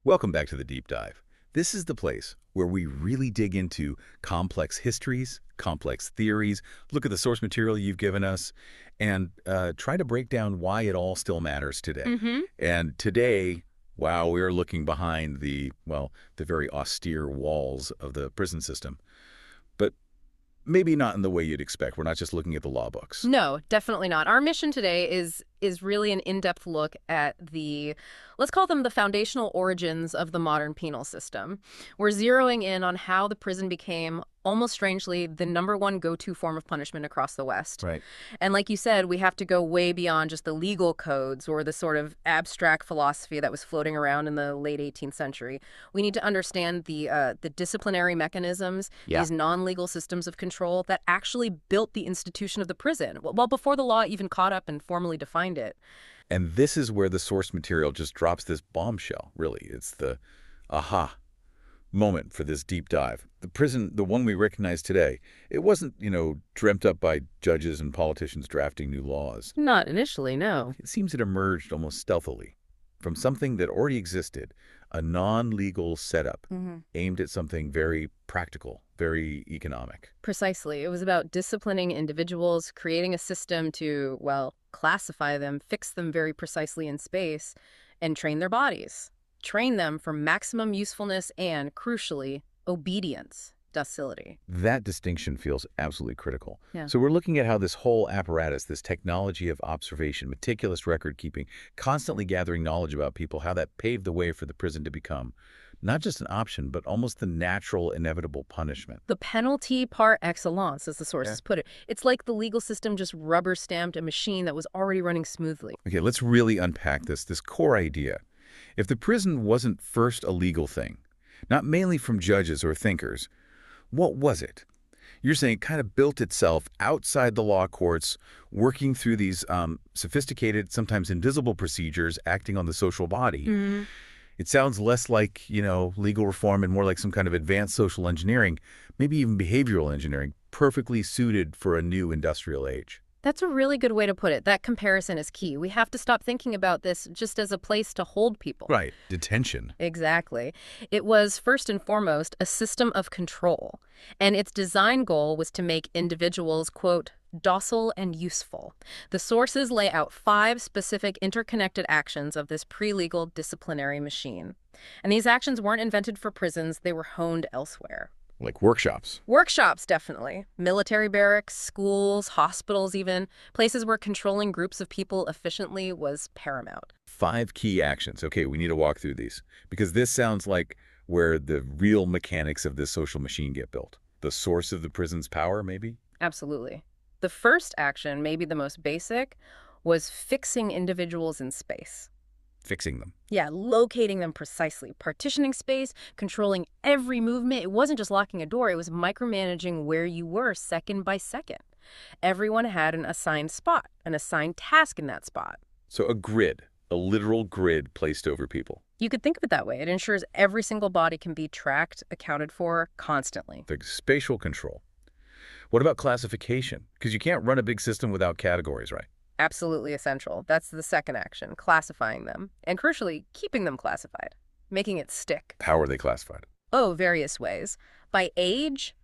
Welcome back to the Deep Dive. This is the place where we really dig into complex histories, complex theories, look at the source material you've given us, and try to break down why it all still matters today. And today, wow, we're looking behind the very austere walls of the prison system. But maybe not in the way you'd expect. We're not just looking at the law books. No, definitely not. Our mission today is really an in-depth look at let's call them the foundational origins of the modern penal system. We're zeroing in on how the prison became, almost strangely, the #1 go-to form of punishment across the West. Right. And like you said, we have to go way beyond just the legal codes or the sort of abstract philosophy that was floating around in the late 18th century. We need to understand the disciplinary mechanisms, these non-legal systems of control that actually built the institution of the prison, well before the law even caught up and formally defined it. And this is where the source material just drops this bombshell, really. It's the aha moment for this deep dive. The prison, the one we recognize today, it wasn't, dreamt up by judges and politicians drafting new laws. Not initially, no. It seems it emerged almost stealthily from something that already existed, a non-legal setup aimed at something very practical, very economic. Precisely. It was about disciplining individuals, creating a system to, classify them, fix them very precisely in space, and train their bodies. Train them for maximum usefulness and, crucially, obedience, docility. That distinction feels absolutely critical. Yeah. So we're looking at how this whole apparatus, this technology of observation, meticulous record-keeping, constantly gathering knowledge about people, how that paved the way for the prison to become not just an option, but almost the natural, inevitable punishment. The penalty par excellence, as the sources put it. It's like the legal system just rubber-stamped a machine that was already running smoothly. Okay, let's really unpack this core idea. If the prison wasn't first a legal thing, not mainly from judges or thinkers, what was it? You're saying it kind of built itself outside the law courts, working through these sophisticated, sometimes invisible procedures, acting on the social body. It sounds less like, legal reform and more like some kind of advanced social engineering, maybe even behavioral engineering, perfectly suited for a new industrial age. That's a really good way to put it. That comparison is key. We have to stop thinking about this just as a place to hold people. Right. Detention. Exactly. It was, first and foremost, a system of control. And its design goal was to make individuals, quote, docile and useful. The sources lay out 5 specific interconnected actions of this pre-legal disciplinary machine. And these actions weren't invented for prisons. They were honed elsewhere. Like workshops. Workshops, definitely. Military barracks, schools, hospitals even. Places where controlling groups of people efficiently was paramount. 5 key actions. Okay, we need to walk through these. Because this sounds like where the real mechanics of this social machine get built. The source of the prison's power, maybe? Absolutely. The first action, maybe the most basic, was fixing individuals in space. Fixing them. Yeah, locating them precisely, partitioning space, controlling every movement. It wasn't just locking a door, it was micromanaging where you were second by second. Everyone had an assigned spot, an assigned task in that spot. So a grid, a literal grid placed over people. You could think of it that way. It ensures every single body can be tracked, accounted for, constantly. The spatial control. What about classification? Because you can't run a big system without categories, right? Absolutely essential. That's the second action, classifying them. And crucially, keeping them classified, making it stick. How are they classified? Oh, various ways. By age,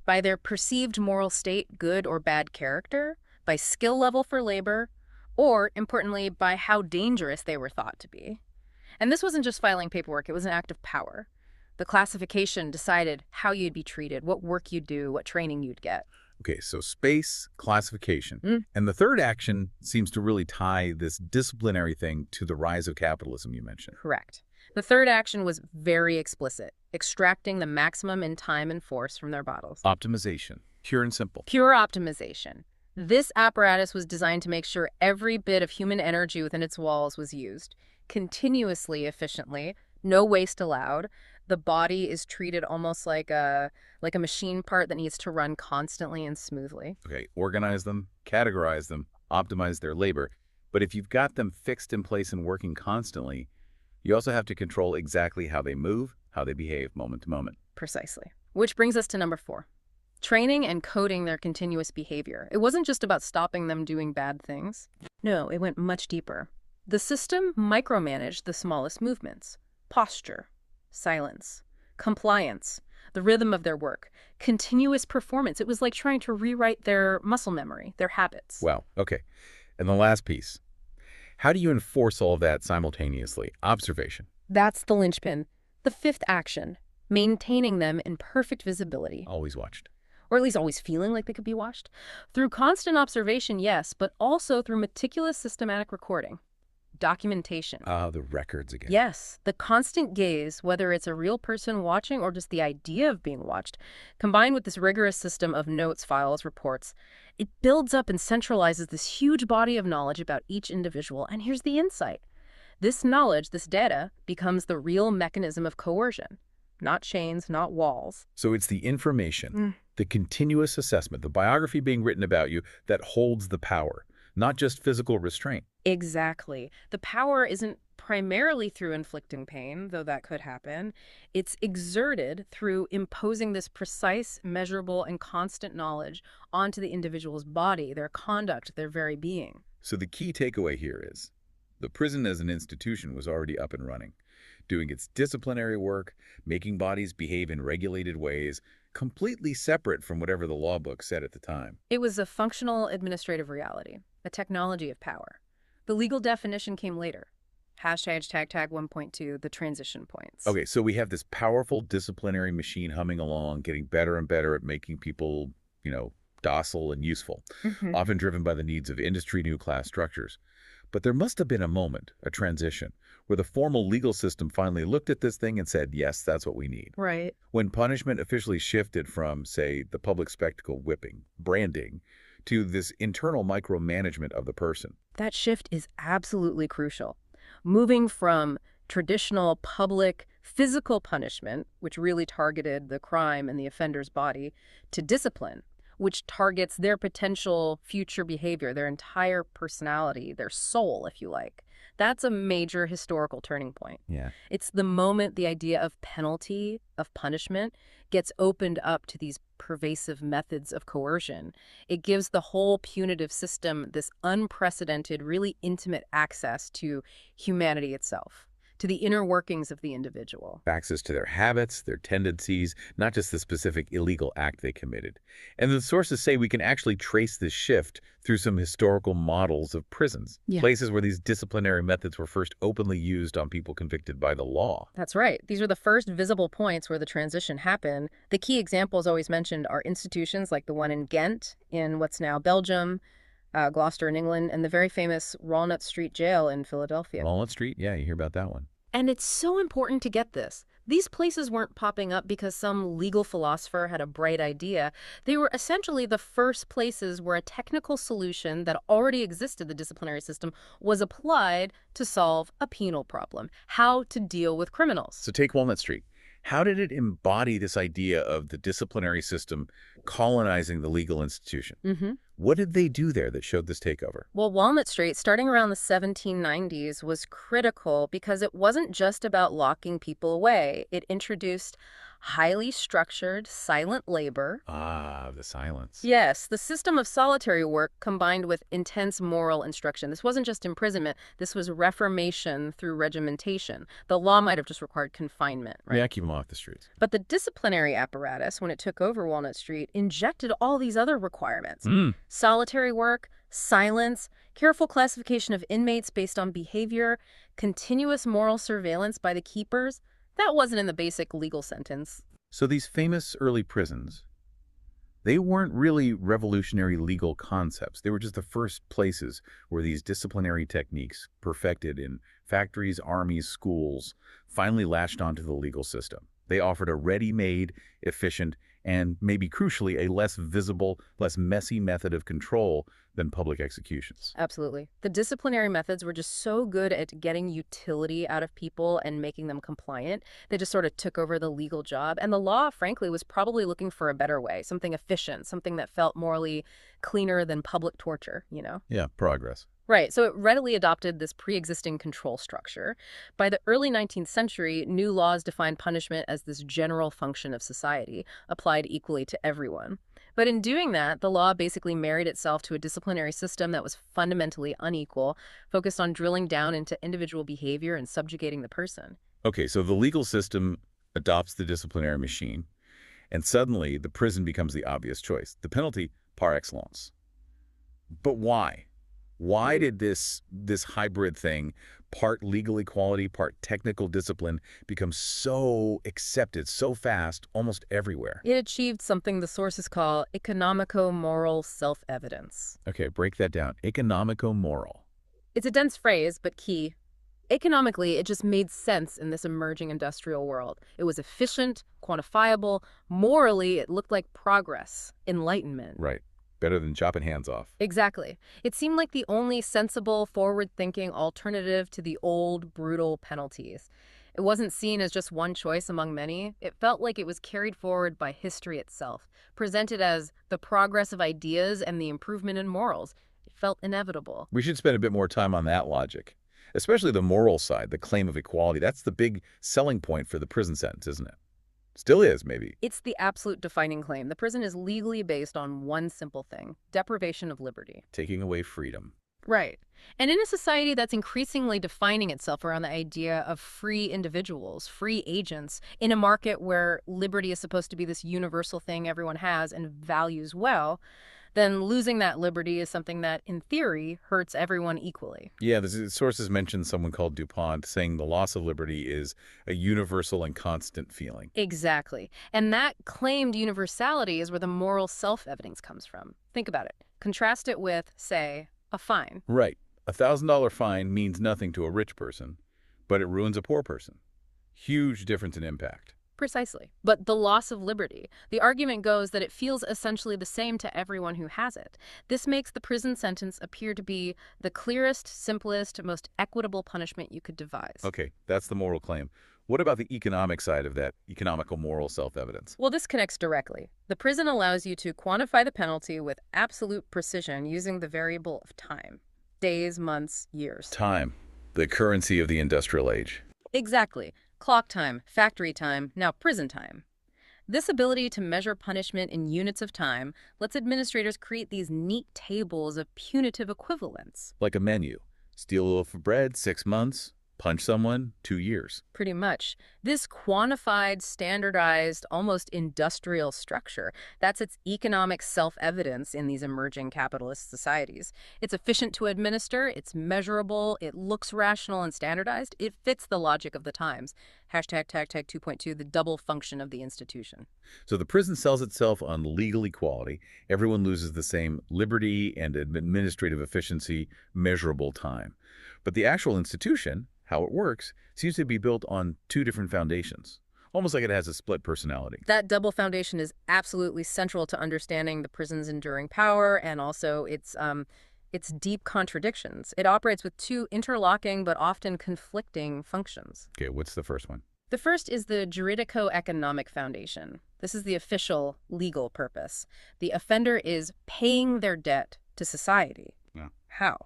by their perceived moral state, good or bad character, by skill level for labor, or, importantly, by how dangerous they were thought to be. And this wasn't just filing paperwork, it was an act of power. The classification decided how you'd be treated, what work you'd do, what training you'd get. Okay, so space, classification. And the third action seems to really tie this disciplinary thing to the rise of capitalism you mentioned. Correct. The third action was very explicit, extracting the maximum in time and force from their bottles. Optimization. Pure and simple. Pure optimization. This apparatus was designed to make sure every bit of human energy within its walls was used continuously, efficiently, no waste allowed. The body is treated almost like a machine part that needs to run constantly and smoothly. Okay, organize them, categorize them, optimize their labor. But if you've got them fixed in place and working constantly, you also have to control exactly how they move, how they behave moment to moment. Precisely. Which brings us to number 4. Training and coding their continuous behavior. It wasn't just about stopping them doing bad things. No, it went much deeper. The system micromanaged the smallest movements. Posture, silence, compliance, the rhythm of their work, continuous performance. It was like trying to rewrite their muscle memory, their habits. Well, okay. And the last piece. How do you enforce all of that simultaneously? Observation. That's the linchpin. The fifth action, maintaining them in perfect visibility. Always watched. Or at least always feeling like they could be watched. Through constant observation, yes, but also through meticulous systematic recording. Documentation. Ah, the records again. Yes, the constant gaze, whether it's a real person watching or just the idea of being watched, combined with this rigorous system of notes, files, reports, it builds up and centralizes this huge body of knowledge about each individual. And here's the insight. This knowledge, this data, becomes the real mechanism of coercion. Not chains, not walls. So it's the information, the continuous assessment, the biography being written about you that holds the power, not just physical restraint. Exactly. The power isn't primarily through inflicting pain, though that could happen. It's exerted through imposing this precise, measurable, and constant knowledge onto the individual's body, their conduct, their very being. So the key takeaway here is the prison as an institution was already up and running, doing its disciplinary work, making bodies behave in regulated ways, completely separate from whatever the law book said at the time. It was a functional administrative reality, a technology of power. The legal definition came later. #tag 1.2, the transition points. Okay, so we have this powerful disciplinary machine humming along, getting better and better at making people, docile and useful, often driven by the needs of industry new class structures. But there must have been a moment, a transition, where the formal legal system finally looked at this thing and said, yes, that's what we need. Right. When punishment officially shifted from, say, the public spectacle whipping, branding, to this internal micromanagement of the person. That shift is absolutely crucial. Moving from traditional public physical punishment, which really targeted the crime and the offender's body, to discipline, which targets their potential future behavior, their entire personality, their soul, if you like. That's a major historical turning point. Yeah. It's the moment the idea of penalty, of punishment, gets opened up to these pervasive methods of coercion. It gives the whole punitive system this unprecedented, really intimate access to humanity itself, to the inner workings of the individual. Access to their habits, their tendencies, not just the specific illegal act they committed. And the sources say we can actually trace this shift through some historical models of prisons, places where these disciplinary methods were first openly used on people convicted by the law. That's right. These are the first visible points where the transition happened. The key examples always mentioned are institutions like the one in Ghent, in what's now Belgium, Gloucester in England, and the very famous Walnut Street Jail in Philadelphia. Walnut Street? Yeah, you hear about that one. And it's so important to get this. These places weren't popping up because some legal philosopher had a bright idea. They were essentially the first places where a technical solution that already existed, the disciplinary system, was applied to solve a penal problem, how to deal with criminals. So take Walnut Street. How did it embody this idea of the disciplinary system colonizing the legal institution? What did they do there that showed this takeover? Well, Walnut Street, starting around the 1790s, was critical because it wasn't just about locking people away. It introduced highly structured, silent labor. Ah, the silence. Yes, the system of solitary work combined with intense moral instruction. This wasn't just imprisonment. This was reformation through regimentation. The law might have just required confinement, right? Yeah, keep them off the streets. But the disciplinary apparatus, when it took over Walnut Street, injected all these other requirements. Solitary work, silence, careful classification of inmates based on behavior, continuous moral surveillance by the keepers. That wasn't in the basic legal sentence. So these famous early prisons, they weren't really revolutionary legal concepts. They were just the first places where these disciplinary techniques, perfected in factories, armies, schools, finally latched onto the legal system. They offered a ready-made, efficient, and maybe crucially, a less visible, less messy method of control than public executions. Absolutely. The disciplinary methods were just so good at getting utility out of people and making them compliant. They just sort of took over the legal job. And the law, frankly, was probably looking for a better way, something efficient, something that felt morally cleaner than public torture, Yeah, progress. Right, so it readily adopted this pre-existing control structure. By the early 19th century, new laws defined punishment as this general function of society, applied equally to everyone. But in doing that, the law basically married itself to a disciplinary system that was fundamentally unequal, focused on drilling down into individual behavior and subjugating the person. Okay, so the legal system adopts the disciplinary machine, and suddenly the prison becomes the obvious choice, the penalty par excellence. But why? Why did this hybrid thing, part legal equality, part technical discipline, become so accepted so fast almost everywhere? It achieved something the sources call economico-moral self-evidence. Okay, break that down. Economico-moral. It's a dense phrase, but key. Economically, it just made sense in this emerging industrial world. It was efficient, quantifiable. Morally, it looked like progress, enlightenment. Right. Better than chopping hands off. Exactly. It seemed like the only sensible, forward-thinking alternative to the old, brutal penalties. It wasn't seen as just one choice among many. It felt like it was carried forward by history itself, presented as the progress of ideas and the improvement in morals. It felt inevitable. We should spend a bit more time on that logic, especially the moral side, the claim of equality. That's the big selling point for the prison sentence, isn't it? Still is, maybe. It's the absolute defining claim. The prison is legally based on one simple thing: deprivation of liberty. Taking away freedom. Right. And in a society that's increasingly defining itself around the idea of free individuals, free agents, in a market where liberty is supposed to be this universal thing everyone has and values well, then losing that liberty is something that, in theory, hurts everyone equally. Yeah, the sources mention someone called DuPont saying the loss of liberty is a universal and constant feeling. Exactly. And that claimed universality is where the moral self-evidence comes from. Think about it. Contrast it with, say, a fine. Right. $1,000 fine means nothing to a rich person, but it ruins a poor person. Huge difference in impact. Precisely. But the loss of liberty, the argument goes that it feels essentially the same to everyone who has it. This makes the prison sentence appear to be the clearest, simplest, most equitable punishment you could devise. Okay, that's the moral claim. What about the economic side of that economical moral self-evidence? Well, this connects directly. The prison allows you to quantify the penalty with absolute precision using the variable of time. Days, months, years. Time, the currency of the industrial age. Exactly. Clock time, factory time, now prison time. This ability to measure punishment in units of time lets administrators create these neat tables of punitive equivalents. Like a menu. Steal a loaf of bread, 6 months. Punch someone, 2 years. Pretty much. This quantified, standardized, almost industrial structure, that's its economic self-evidence in these emerging capitalist societies. It's efficient to administer, it's measurable, it looks rational and standardized, it fits the logic of the times. Hashtag tag 2.2, the double function of the institution. So the prison sells itself on legal equality. Everyone loses the same liberty and administrative efficiency, measurable time. But the actual institution, how it works, seems to be built on 2 different foundations, almost like it has a split personality. That double foundation is absolutely central to understanding the prison's enduring power and also its deep contradictions. It operates with 2 interlocking but often conflicting functions. Okay, what's the first one? The first is the juridico-economic foundation. This is the official legal purpose. The offender is paying their debt to society. Yeah. How?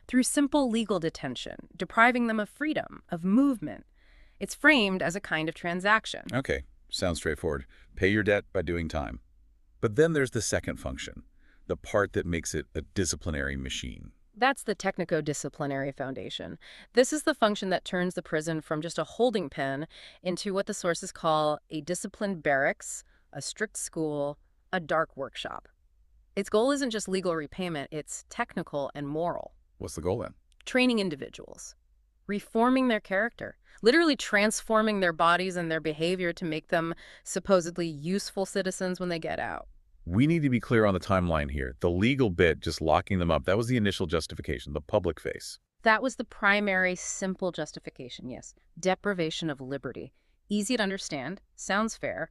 Through simple legal detention, depriving them of freedom, of movement. It's framed as a kind of transaction. Okay, sounds straightforward. Pay your debt by doing time. But then there's the second function, the part that makes it a disciplinary machine. That's the technico-disciplinary foundation. This is the function that turns the prison from just a holding pen into what the sources call a disciplined barracks, a strict school, a dark workshop. Its goal isn't just legal repayment, it's technical and moral. What's the goal then? Training individuals, reforming their character, literally transforming their bodies and their behavior to make them supposedly useful citizens when they get out. We need to be clear on the timeline here. The legal bit, just locking them up, that was the initial justification, the public face. That was the primary, simple justification, yes. Deprivation of liberty. Easy to understand, sounds fair,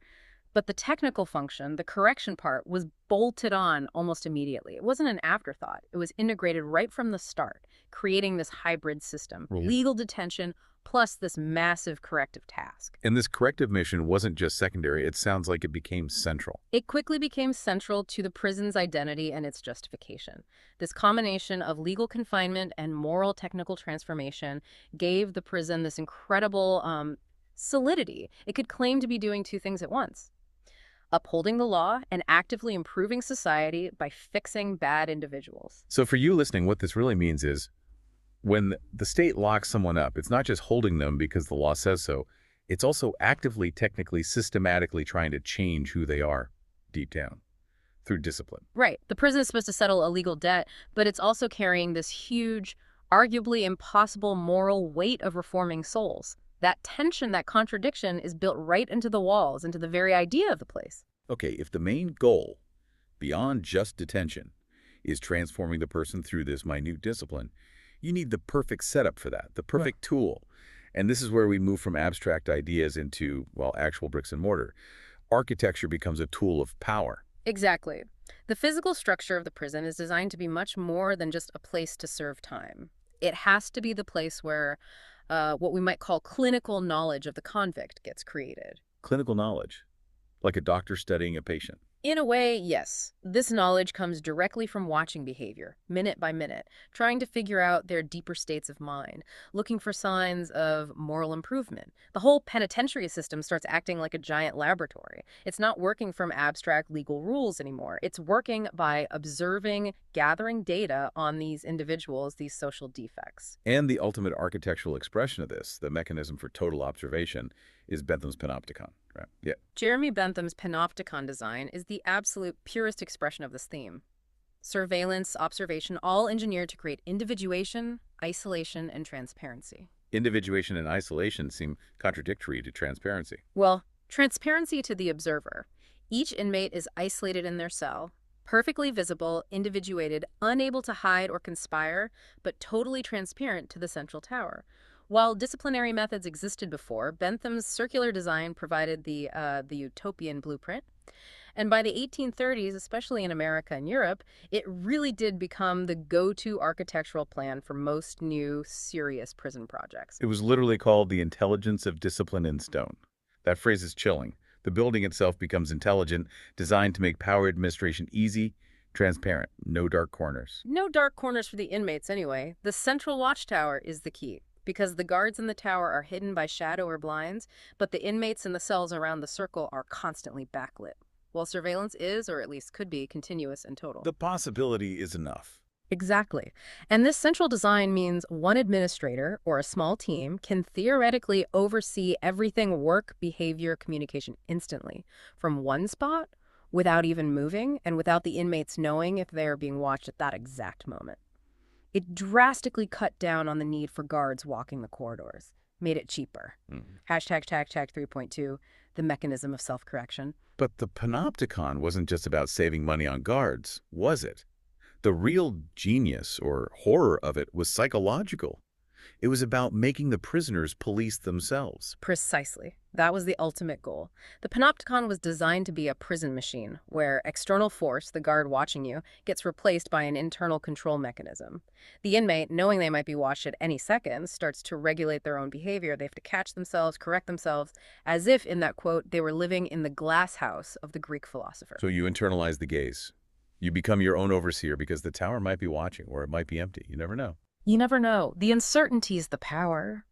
but the technical function, the correction part, was bolted on almost immediately. It wasn't an afterthought. It was integrated right from the start, creating this hybrid system. Right. Legal detention plus this massive corrective task. And this corrective mission wasn't just secondary. It sounds like it became central. It quickly became central to the prison's identity and its justification. This combination of legal confinement and moral technical transformation gave the prison this incredible solidity. It could claim to be doing 2 things at once: upholding the law and actively improving society by fixing bad individuals. So for you listening, what this really means is When the state locks someone up, it's not just holding them because the law says so. It's also actively, technically, systematically trying to change who they are deep down through discipline. Right. The prison is supposed to settle a legal debt, but it's also carrying this huge, arguably impossible moral weight of reforming souls. That tension, that contradiction is built right into the walls, into the very idea of the place. Okay, if the main goal, beyond just detention, is transforming the person through this minute discipline, you need the perfect setup for that, the perfect tool. And this is where we move from abstract ideas into, well, actual bricks and mortar. Architecture becomes a tool of power. Exactly. The physical structure of the prison is designed to be much more than just a place to serve time. It has to be the place where what we might call clinical knowledge of the convict gets created. Clinical knowledge, like a doctor studying a patient. In a way, yes. This knowledge comes directly from watching behavior, minute by minute, trying to figure out their deeper states of mind, looking for signs of moral improvement. The whole penitentiary system starts acting like a giant laboratory. It's not working from abstract legal rules anymore. It's working by observing, gathering data on these individuals, these social defects. And the ultimate architectural expression of this, the mechanism for total observation, is Bentham's panopticon. Right. Yeah. Jeremy Bentham's panopticon design is the absolute purest expression of this theme. Surveillance, observation, all engineered to create individuation, isolation, and transparency. Individuation and isolation seem contradictory to transparency. Well, transparency to the observer. Each inmate is isolated in their cell, perfectly visible, individuated, unable to hide or conspire, but totally transparent to the central tower. While disciplinary methods existed before, Bentham's circular design provided the utopian blueprint. And by the 1830s, especially in America and Europe, it really did become the go-to architectural plan for most new, serious prison projects. It was literally called the intelligence of discipline in stone. That phrase is chilling. The building itself becomes intelligent, designed to make power administration easy, transparent, no dark corners. No dark corners for the inmates anyway. The central watchtower is the key, because the guards in the tower are hidden by shadow or blinds, but the inmates in the cells around the circle are constantly backlit, while surveillance is, or at least could be, continuous and total. The possibility is enough. Exactly. And this central design means one administrator or a small team can theoretically oversee everything work, behavior, communication instantly from one spot without even moving and without the inmates knowing if they are being watched at that exact moment. It drastically cut down on the need for guards walking the corridors, made it cheaper. Hashtag 3.2, the mechanism of self-correction. But the panopticon wasn't just about saving money on guards, was it? The real genius or horror of it was psychological. It was about making the prisoners police themselves. Precisely. That was the ultimate goal. The panopticon was designed to be a prison machine, where external force, the guard watching you, gets replaced by an internal control mechanism. The inmate, knowing they might be watched at any second, starts to regulate their own behavior. They have to catch themselves, correct themselves, as if, in that quote, they were living in the glass house of the Greek philosopher. So you internalize the gaze. You become your own overseer because the tower might be watching or it might be empty. You never know. You never know. The uncertainty is the power.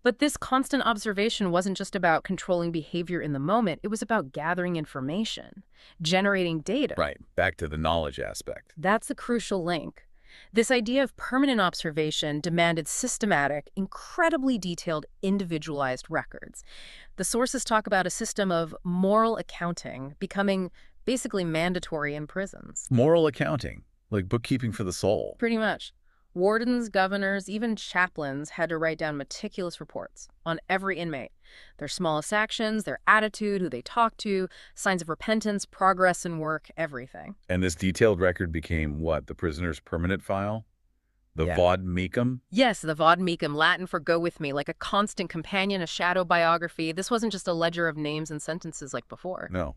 But this constant observation wasn't just about controlling behavior in the moment. It was about gathering information, generating data. Right. Back to the knowledge aspect. That's the crucial link. This idea of permanent observation demanded systematic, incredibly detailed, individualized records. The sources talk about a system of moral accounting becoming basically mandatory in prisons. Moral accounting, like bookkeeping for the soul. Pretty much. Wardens, governors, even chaplains had to write down meticulous reports on every inmate. Their smallest actions, their attitude, who they talked to, signs of repentance, progress in work, everything. And this detailed record became what? The prisoner's permanent file? The Vod Mecum? Yes, the Vod Mecum, Latin for go with me, like a constant companion, a shadow biography. This wasn't just a ledger of names and sentences like before. No.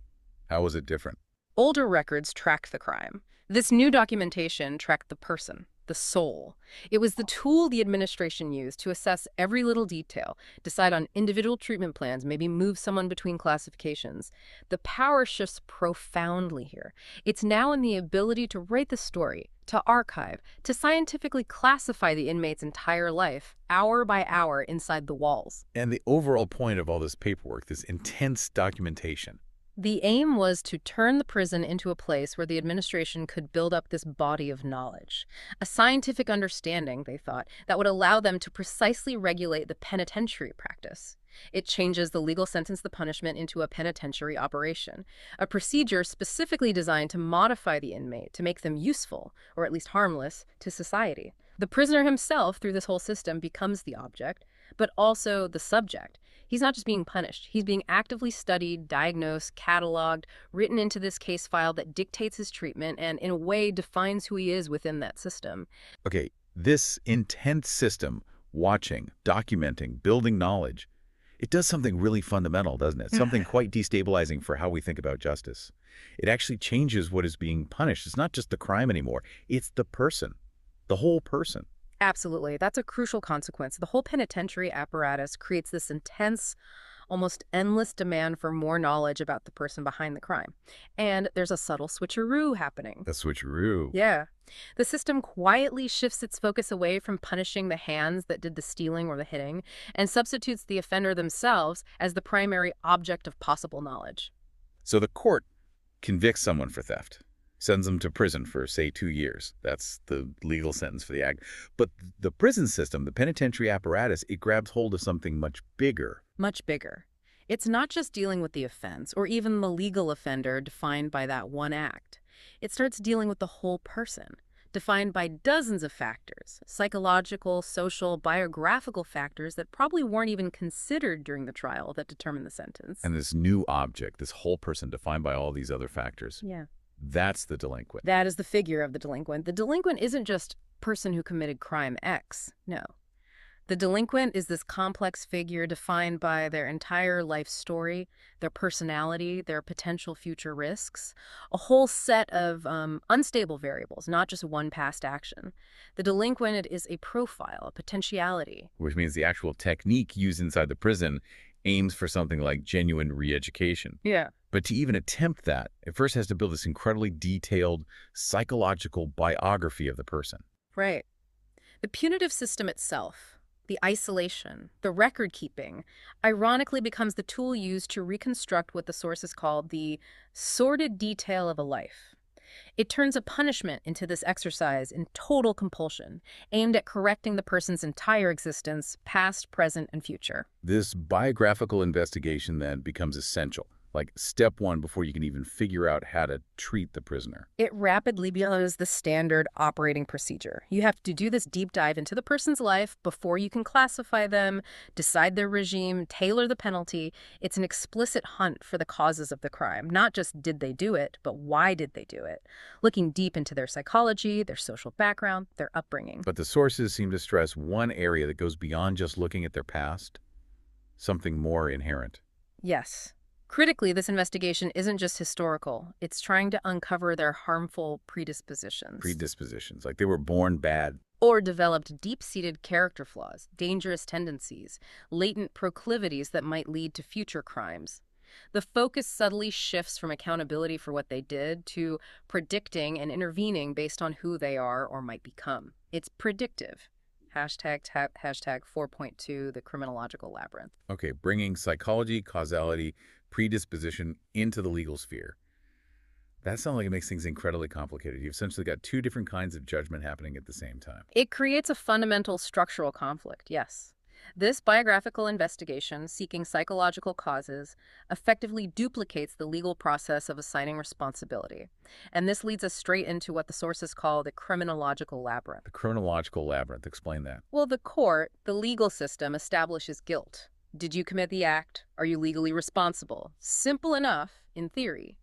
How was it different? Older records tracked the crime. This new documentation tracked the person, the soul. It was the tool the administration used to assess every little detail, decide on individual treatment plans, maybe move someone between classifications. The power shifts profoundly here. It's now in the ability to write the story, to archive, to scientifically classify the inmate's entire life, hour by hour inside the walls. And the overall point of all this paperwork, this intense documentation, The aim was to turn the prison into a place where the administration could build up this body of knowledge, a scientific understanding, they thought, that would allow them to precisely regulate the penitentiary practice. It changes the legal sentence, the punishment, into a penitentiary operation, a procedure specifically designed to modify the inmate, to make them useful, or at least harmless, to society. The prisoner himself, through this whole system, becomes the object, but also the subject. He's not just being punished. He's being actively studied, diagnosed, cataloged, written into this case file that dictates his treatment and, in a way, defines who he is within that system. Okay, this intense system, watching, documenting, building knowledge, it does something really fundamental, doesn't it? Something quite destabilizing for how we think about justice. It actually changes what is being punished. It's not just the crime anymore. It's the person, the whole person. Absolutely. That's a crucial consequence. The whole penitentiary apparatus creates this intense, almost endless demand for more knowledge about the person behind the crime. And there's a subtle switcheroo happening. The switcheroo. Yeah. The system quietly shifts its focus away from punishing the hands that did the stealing or the hitting and substitutes the offender themselves as the primary object of possible knowledge. So the court convicts someone for theft, sends them to prison for, say, 2 years. That's the legal sentence for the act. But the prison system, the penitentiary apparatus, it grabs hold of something much bigger. Much bigger. It's not just dealing with the offense or even the legal offender defined by that one act. It starts dealing with the whole person, defined by dozens of factors, psychological, social, biographical factors that probably weren't even considered during the trial that determine the sentence. And this new object, this whole person defined by all these other factors, Yeah. that's the delinquent. That is the figure of the delinquent. The delinquent isn't just person who committed crime X. No. The delinquent is this complex figure defined by their entire life story, their personality, their potential future risks, a whole set of unstable variables, not just one past action. The delinquent is a profile, a potentiality. Which means the actual technique used inside the prison aims for something like genuine re-education. Yeah. But to even attempt that, it first has to build this incredibly detailed psychological biography of the person. Right. The punitive system itself, the isolation, the record-keeping, ironically becomes the tool used to reconstruct what the sources called the sordid detail of a life. It turns a punishment into this exercise in total compulsion, aimed at correcting the person's entire existence, past, present, and future. This biographical investigation then becomes essential, like step one before you can even figure out how to treat the prisoner. It rapidly becomes the standard operating procedure. You have to do this deep dive into the person's life before you can classify them, decide their regime, tailor the penalty. It's an explicit hunt for the causes of the crime. Not just did they do it, but why did they do it? Looking deep into their psychology, their social background, their upbringing. But the sources seem to stress one area that goes beyond just looking at their past, something more inherent. Yes. Critically, this investigation isn't just historical. It's trying to uncover their harmful predispositions. Predispositions, like they were born bad. Or developed deep-seated character flaws, dangerous tendencies, latent proclivities that might lead to future crimes. The focus subtly shifts from accountability for what they did to predicting and intervening based on who they are or might become. It's predictive. Hashtag 4.2, the criminological labyrinth. Okay, bringing psychology, causality, predisposition into the legal sphere. That sounds like it makes things incredibly complicated. You've essentially got two different kinds of judgment happening at the same time. It creates a fundamental structural conflict, yes. This biographical investigation, seeking psychological causes, effectively duplicates the legal process of assigning responsibility. And this leads us straight into what the sources call the criminological labyrinth. The criminological labyrinth, explain that. Well, the court, the legal system, establishes guilt. Did you commit the act? Are you legally responsible? Simple enough, in theory.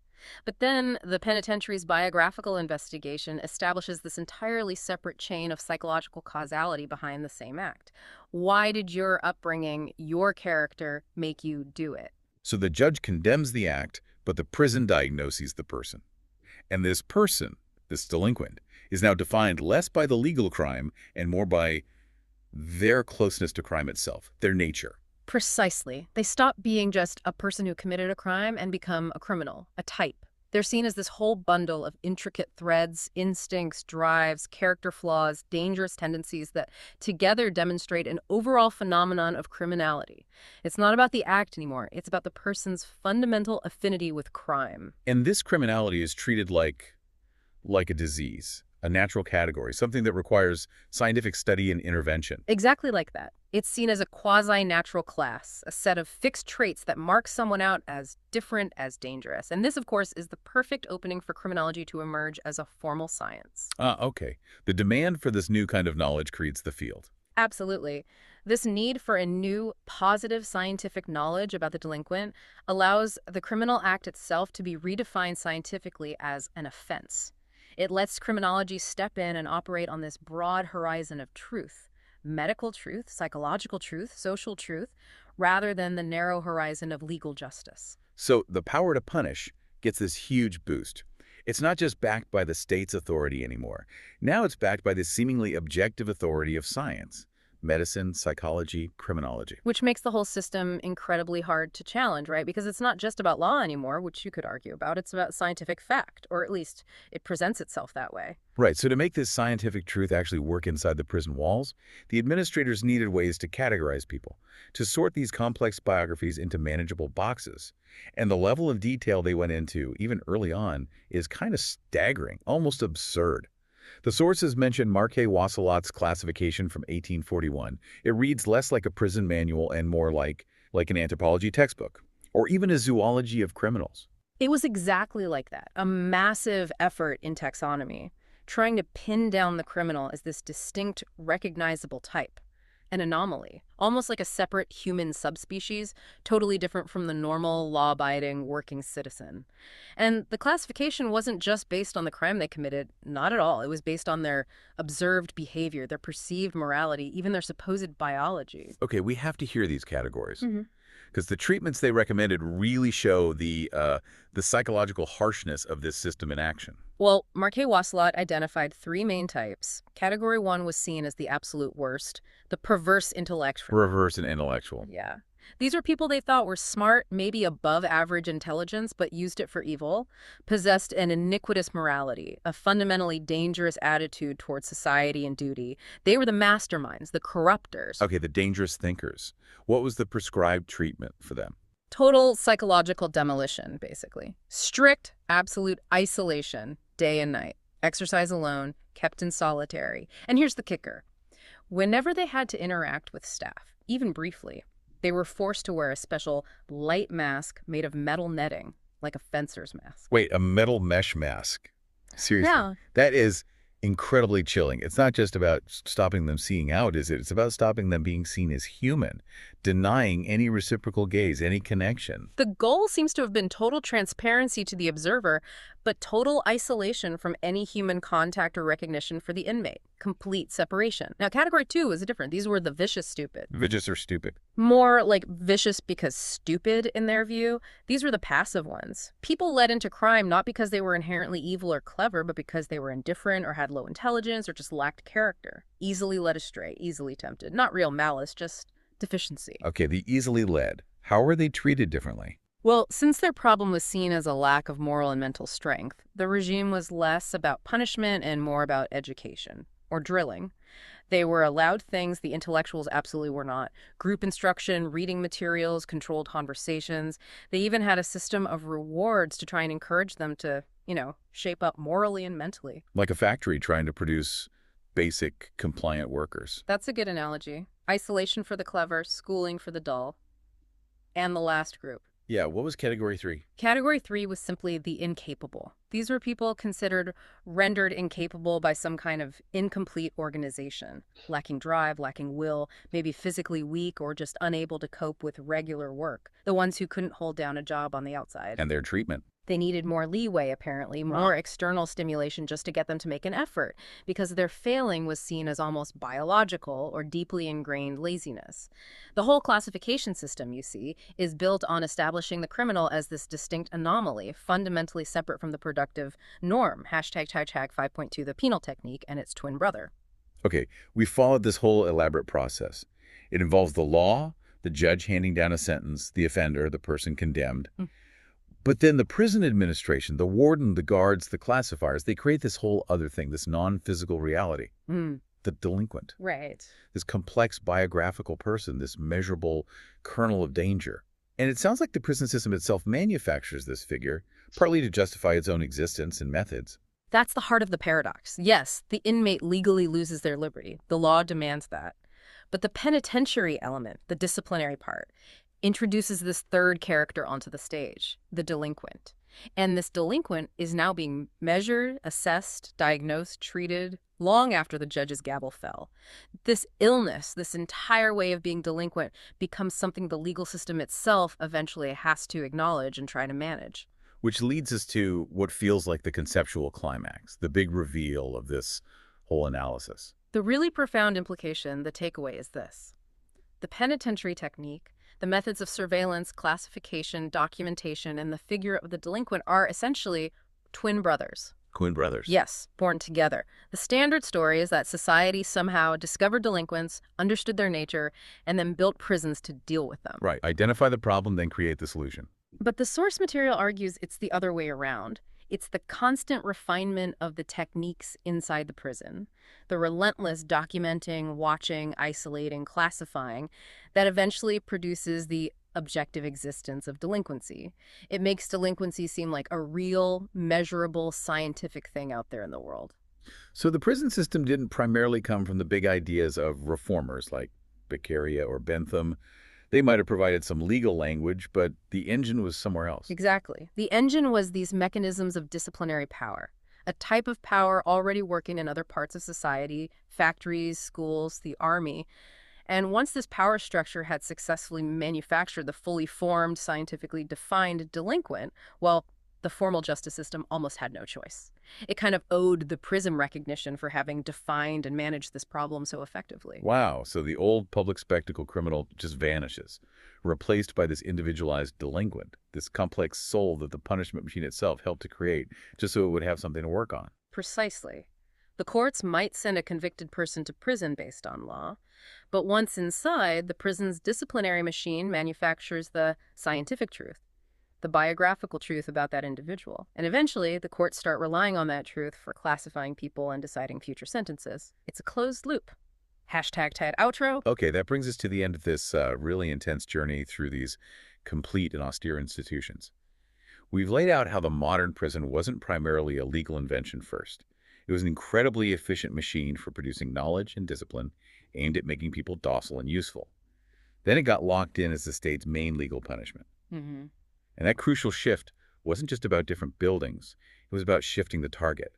But then the penitentiary's biographical investigation establishes this entirely separate chain of psychological causality behind the same act. Why did your upbringing, your character, make you do it? So the judge condemns the act, but the prison diagnoses the person. And this person, this delinquent, is now defined less by the legal crime and more by their closeness to crime itself, their nature. Precisely. They stop being just a person who committed a crime and become a criminal, a type, They're seen as this whole bundle of intricate threads, instincts, drives, character flaws, dangerous tendencies that together demonstrate an overall phenomenon of criminality. It's not about the act anymore. It's about the person's fundamental affinity with crime. And this criminality is treated like a disease, a natural category, something that requires scientific study and intervention. Exactly like that. It's seen as a quasi-natural class, a set of fixed traits that mark someone out as different, as dangerous. And this, of course, is the perfect opening for criminology to emerge as a formal science. Ah, okay. The demand for this new kind of knowledge creates the field. Absolutely. This need for a new, positive scientific knowledge about the delinquent allows the criminal act itself to be redefined scientifically as an offense. It lets criminology step in and operate on this broad horizon of truth, medical truth, psychological truth, social truth, rather than the narrow horizon of legal justice. So the power to punish gets this huge boost. It's not just backed by the state's authority anymore. Now it's backed by the seemingly objective authority of science, medicine, psychology, criminology. Which makes the whole system incredibly hard to challenge, right? Because it's not just about law anymore, which you could argue about. It's about scientific fact, or at least it presents itself that way. Right, so to make this scientific truth actually work inside the prison walls, the administrators needed ways to categorize people, to sort these complex biographies into manageable boxes. And the level of detail they went into, even early on, is kind of staggering, almost absurd. The sources mention Marquet Wassalat's classification from 1841. It reads less like a prison manual and more like an anthropology textbook, or even a zoology of criminals. It was exactly like that, a massive effort in taxonomy, trying to pin down the criminal as this distinct, recognizable type, an anomaly, almost like a separate human subspecies, totally different from the normal, law-abiding, working citizen. And the classification wasn't just based on the crime they committed, not at all. It was based on their observed behavior, their perceived morality, even their supposed biology. Okay, we have to hear these categories, Mm-hmm. because the treatments they recommended really show the psychological harshness of this system in action. Well, Marquet Wassalat identified three main types. Category 1 was seen as the absolute worst, the perverse intellectual. Reverse and intellectual. Yeah. These were people they thought were smart, maybe above average intelligence, but used it for evil, possessed an iniquitous morality, a fundamentally dangerous attitude towards society and duty. They were the masterminds, the corruptors. Okay, the dangerous thinkers. What was the prescribed treatment for them? Total psychological demolition, basically. Strict, absolute isolation, day and night. Exercise alone, kept in solitary. And here's the kicker. Whenever they had to interact with staff, even briefly, they were forced to wear a special light mask made of metal netting, like a fencer's mask. Wait, a metal mesh mask? Seriously? Yeah. That is incredibly chilling. It's not just about stopping them seeing out, is it? It's about stopping them being seen as human, denying any reciprocal gaze, any connection. The goal seems to have been total transparency to the observer, but total isolation from any human contact or recognition for the inmate. Complete separation. Now, category 2 was different. These were the vicious stupid. Vicious or stupid. More like vicious because stupid in their view. These were the passive ones. People led into crime not because they were inherently evil or clever, but because they were indifferent or had low intelligence or just lacked character. Easily led astray, easily tempted. Not real malice, just deficiency. Okay, the easily led. How were they treated differently? Well, since their problem was seen as a lack of moral and mental strength, the regime was less about punishment and more about education, or drilling. They were allowed things the intellectuals absolutely were not. Group instruction, reading materials, controlled conversations. They even had a system of rewards to try and encourage them to, shape up morally and mentally. Like a factory trying to produce basic, compliant workers. That's a good analogy. Isolation for the clever, schooling for the dull. And the last group. Yeah, what was category 3? Category 3 was simply the incapable. These were people considered rendered incapable by some kind of incomplete organization, lacking drive, lacking will, maybe physically weak or just unable to cope with regular work, the ones who couldn't hold down a job on the outside. And their treatment. They needed more leeway, apparently, more external stimulation just to get them to make an effort, because their failing was seen as almost biological or deeply ingrained laziness. The whole classification system, you see, is built on establishing the criminal as this distinct anomaly, fundamentally separate from the productive norm, hashtag 5.2, the penal technique, and its twin brother. Okay, we followed this whole elaborate process. It involves the law, the judge handing down a sentence, the offender, the person condemned. But then the prison administration, the warden, the guards, the classifiers, they create this whole other thing, this non-physical reality, Mm, the delinquent, right. this complex biographical person, this measurable kernel of danger. And it sounds like the prison system itself manufactures this figure, partly to justify its own existence and methods. That's the heart of the paradox. Yes, the inmate legally loses their liberty. The law demands that. But the penitentiary element, the disciplinary part, introduces this third character onto the stage, the delinquent. And this delinquent is now being measured, assessed, diagnosed, treated long after the judge's gavel fell. This illness, this entire way of being delinquent, becomes something the legal system itself eventually has to acknowledge and try to manage. Which leads us to what feels like the conceptual climax, the big reveal of this whole analysis. The really profound implication, the takeaway, is this. The penitentiary technique, the methods of surveillance, classification, documentation, and the figure of the delinquent are essentially twin brothers. Twin brothers. Yes, born together. The standard story is that society somehow discovered delinquents, understood their nature, and then built prisons to deal with them. Right. Identify the problem, then create the solution. But the source material argues it's the other way around. It's the constant refinement of the techniques inside the prison, the relentless documenting, watching, isolating, classifying, that eventually produces the objective existence of delinquency. It makes delinquency seem like a real, measurable, scientific thing out there in the world. So the prison system didn't primarily come from the big ideas of reformers like Beccaria or Bentham. They might have provided some legal language, but the engine was somewhere else. Exactly. The engine was these mechanisms of disciplinary power, a type of power already working in other parts of society, factories, schools, the army. And once this power structure had successfully manufactured the fully formed, scientifically defined delinquent, well, the formal justice system almost had no choice. It kind of owed the prison recognition for having defined and managed this problem so effectively. Wow, so the old public spectacle criminal just vanishes, replaced by this individualized delinquent, this complex soul that the punishment machine itself helped to create, just so it would have something to work on. Precisely. The courts might send a convicted person to prison based on law, but once inside, the prison's disciplinary machine manufactures the scientific truth, the biographical truth about that individual. And eventually, the courts start relying on that truth for classifying people and deciding future sentences. It's a closed loop. Hashtag tied outro. Okay, that brings us to the end of this really intense journey through these complete and austere institutions. We've laid out how the modern prison wasn't primarily a legal invention first. It was an incredibly efficient machine for producing knowledge and discipline aimed at making people docile and useful. Then it got locked in as the state's main legal punishment. Mm-hmm. And that crucial shift wasn't just about different buildings. It was about shifting the target.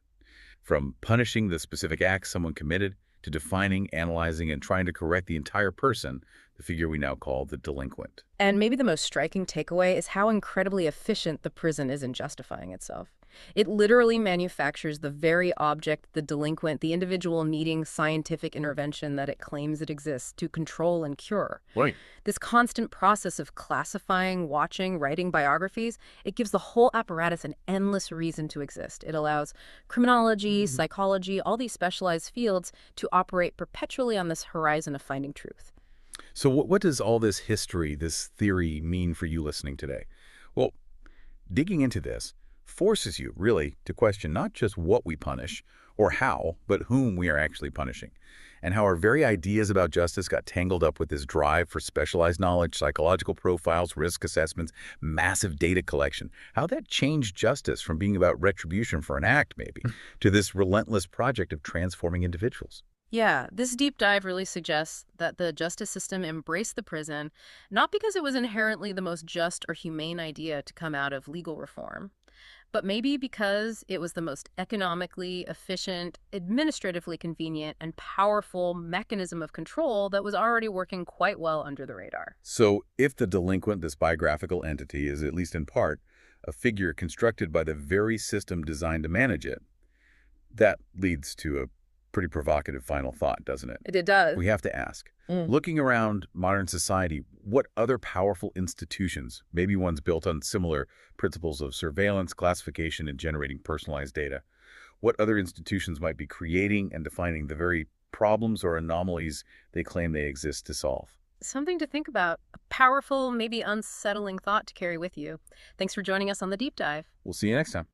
From punishing the specific acts someone committed to defining, analyzing, and trying to correct the entire person, the figure we now call the delinquent. And maybe the most striking takeaway is how incredibly efficient the prison is in justifying itself. It literally manufactures the very object, the delinquent, the individual needing scientific intervention that it claims it exists to control and cure. Right. This constant process of classifying, watching, writing biographies, it gives the whole apparatus an endless reason to exist. It allows criminology, psychology, all these specialized fields to operate perpetually on this horizon of finding truth. So what does all this history, this theory, mean for you listening today? Well, digging into this forces you, really, to question not just what we punish or how, but whom we are actually punishing, and how our very ideas about justice got tangled up with this drive for specialized knowledge, psychological profiles, risk assessments, massive data collection, how that changed justice from being about retribution for an act, maybe, to this relentless project of transforming individuals. Yeah, this deep dive really suggests that the justice system embraced the prison, not because it was inherently the most just or humane idea to come out of legal reform, but maybe because it was the most economically efficient, administratively convenient, and powerful mechanism of control that was already working quite well under the radar. So if the delinquent, this biographical entity, is at least in part a figure constructed by the very system designed to manage it, that leads to a pretty provocative final thought, doesn't it? It does. We have to ask, looking around modern society, what other powerful institutions, maybe ones built on similar principles of surveillance, classification, and generating personalized data, what other institutions might be creating and defining the very problems or anomalies they claim they exist to solve? Something to think about. A powerful, maybe unsettling thought to carry with you. Thanks for joining us on the deep dive. We'll see you next time.